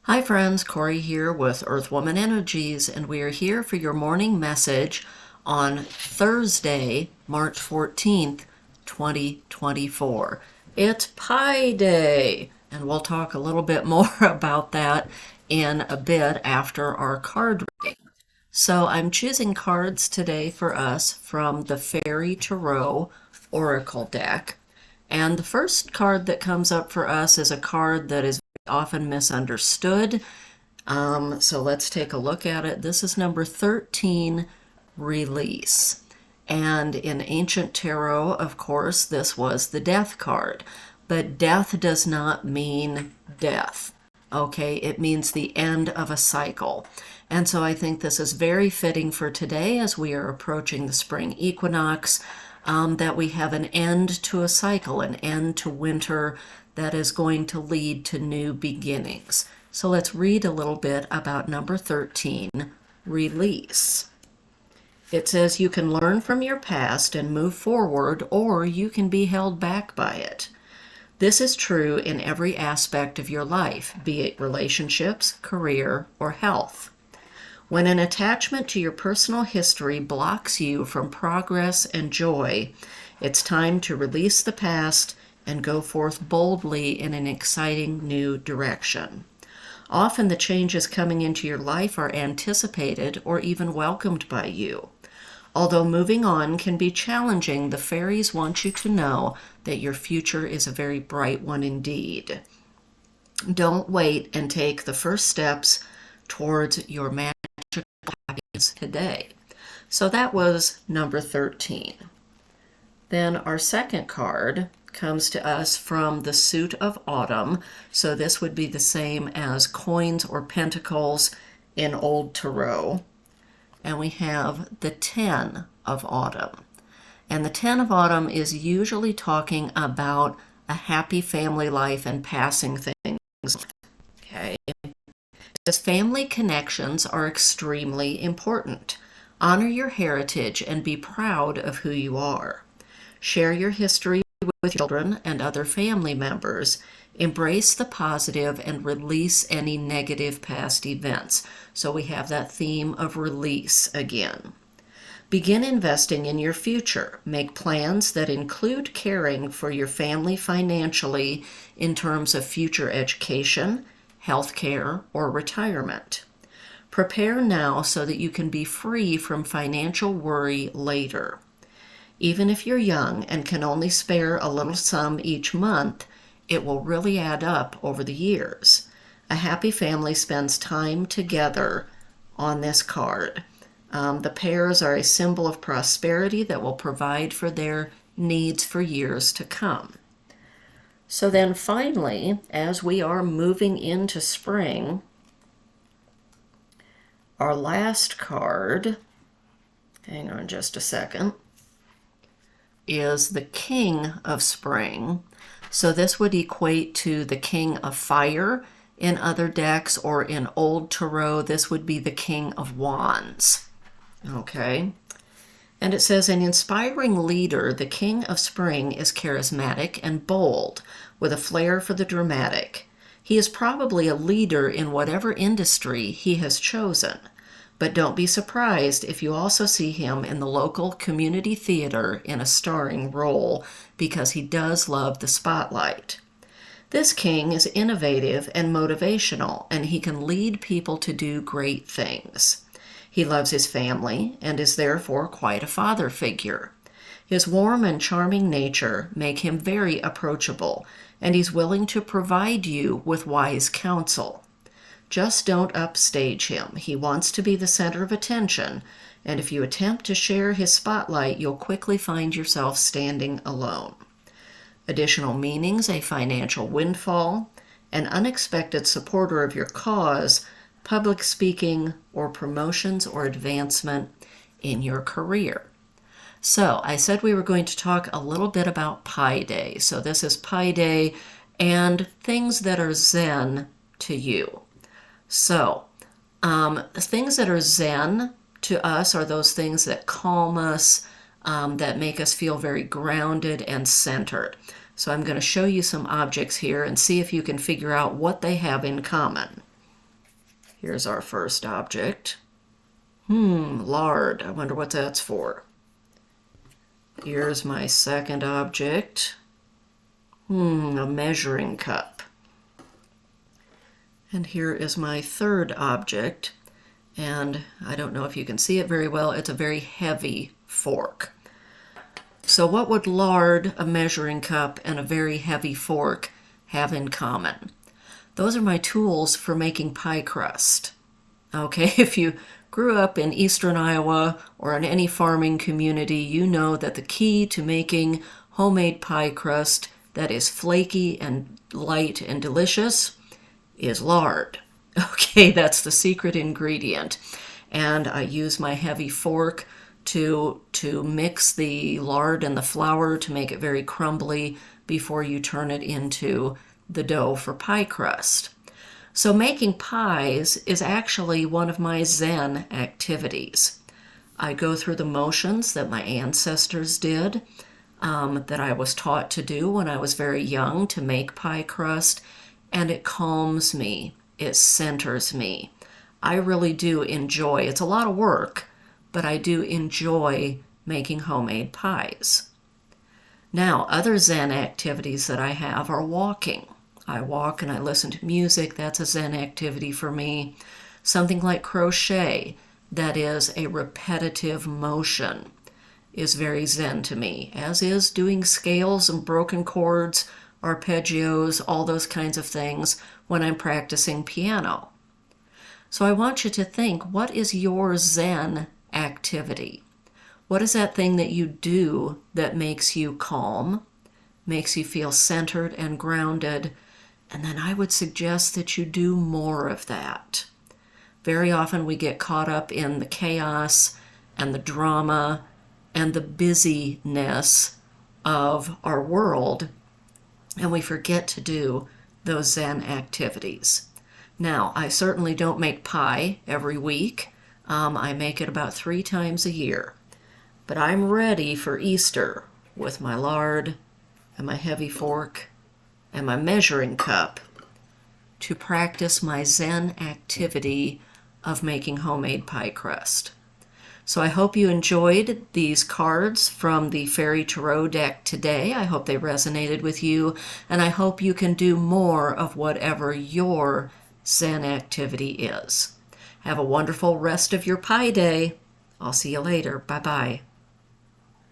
Hi friends, Corey here with Earthwoman Energies, and we are here for your morning message on Thursday, March 14th, 2024. It's Pi Day, and we'll talk a little bit more about that in a bit after our card reading. So I'm choosing cards today for us from the Fairy Tarot Oracle deck. And the first card that comes up for us is a card that is often misunderstood. So let's take a look at it. This is number 13, Release. And in ancient tarot, of course, this was the death card. But death does not mean death. Okay, it means the end of a cycle. And so I think this is very fitting for today as we are approaching the spring equinox, that we have an end to a cycle, an end to winter that is going to lead to new beginnings. So let's read a little bit about number 13, Release. It says you can learn from your past and move forward, or you can be held back by it. This is true in every aspect of your life, be it relationships, career, or health. When an attachment to your personal history blocks you from progress and joy, it's time to release the past and go forth boldly in an exciting new direction. Often the changes coming into your life are anticipated or even welcomed by you. Although moving on can be challenging, the fairies want you to know that your future is a very bright one indeed. Don't wait and take the first steps towards your magical happiness today. So that was number 13. Then our second card comes to us from the Suit of Autumn. So this would be the same as coins or pentacles in Old Tarot. And we have the 10 of Autumn. And the 10 of Autumn is usually talking about a happy family life and passing things. Okay. Because family connections are extremely important. Honor your heritage and be proud of who you are. Share your history with children and other family members. Embrace the positive and release any negative past events. So we have that theme of release again. Begin investing in your future. Make plans that include caring for your family financially in terms of future education, health care, or retirement. Prepare now so that you can be free from financial worry later. Even if you're young and can only spare a little sum each month, it will really add up over the years. A happy family spends time together on this card. The pairs are a symbol of prosperity that will provide for their needs for years to come. So then finally, as we are moving into spring, our last card, hang on just a second, is the King of Spring. So this would equate to the King of Fire in other decks, or in Old Tarot, this would be the King of Wands. Okay. And it says, an inspiring leader, the King of Spring is charismatic and bold, with a flair for the dramatic. He is probably a leader in whatever industry he has chosen. But don't be surprised if you also see him in the local community theater in a starring role, because he does love the spotlight. This king is innovative and motivational, and he can lead people to do great things. He loves his family and is therefore quite a father figure. His warm and charming nature make him very approachable, and he's willing to provide you with wise counsel. Just don't upstage him. He wants to be the center of attention, and if you attempt to share his spotlight, you'll quickly find yourself standing alone. Additional meanings: a financial windfall, an unexpected supporter of your cause, public speaking, or promotions or advancement in your career. So I said we were going to talk a little bit about Pi Day. So this is Pi Day and things that are Zen to you. So, things that are Zen to us are those things that calm us, that make us feel very grounded and centered. So I'm going to show you some objects here and see if you can figure out what they have in common. Here's our first object. Lard. I wonder what that's for. Here's my second object. A measuring cup. And here is my third object. And I don't know if you can see it very well. It's a very heavy fork. So what would lard, a measuring cup, and a very heavy fork have in common? Those are my tools for making pie crust. Okay, if you grew up in eastern Iowa or in any farming community, you know that the key to making homemade pie crust that is flaky and light and delicious is lard. Okay, that's the secret ingredient. And I use my heavy fork to mix the lard and the flour to make it very crumbly before you turn it into the dough for pie crust. So making pies is actually one of my Zen activities. I go through the motions that my ancestors did, that I was taught to do when I was very young to make pie crust, and it calms me. It centers me. I really do enjoy, it's a lot of work, but I do enjoy making homemade pies. Now, other Zen activities that I have are walking. I walk and I listen to music. That's a Zen activity for me. Something like crochet, that is a repetitive motion, is very Zen to me, as is doing scales and broken chords, arpeggios, all those kinds of things when I'm practicing piano. So I want you to think, what is your Zen activity? What is that thing that you do that makes you calm, makes you feel centered and grounded? And then I would suggest that you do more of that. Very often we get caught up in the chaos and the drama and the busyness of our world, and we forget to do those Zen activities. Now, I certainly don't make pie every week. I make it about 3 times a year. But I'm ready for Easter with my lard and my heavy fork and my measuring cup to practice my Zen activity of making homemade pie crust. So I hope you enjoyed these cards from the Fairy Tarot deck today. I hope they resonated with you, and I hope you can do more of whatever your Zen activity is. Have a wonderful rest of your pie day. I'll see you later. Bye-bye.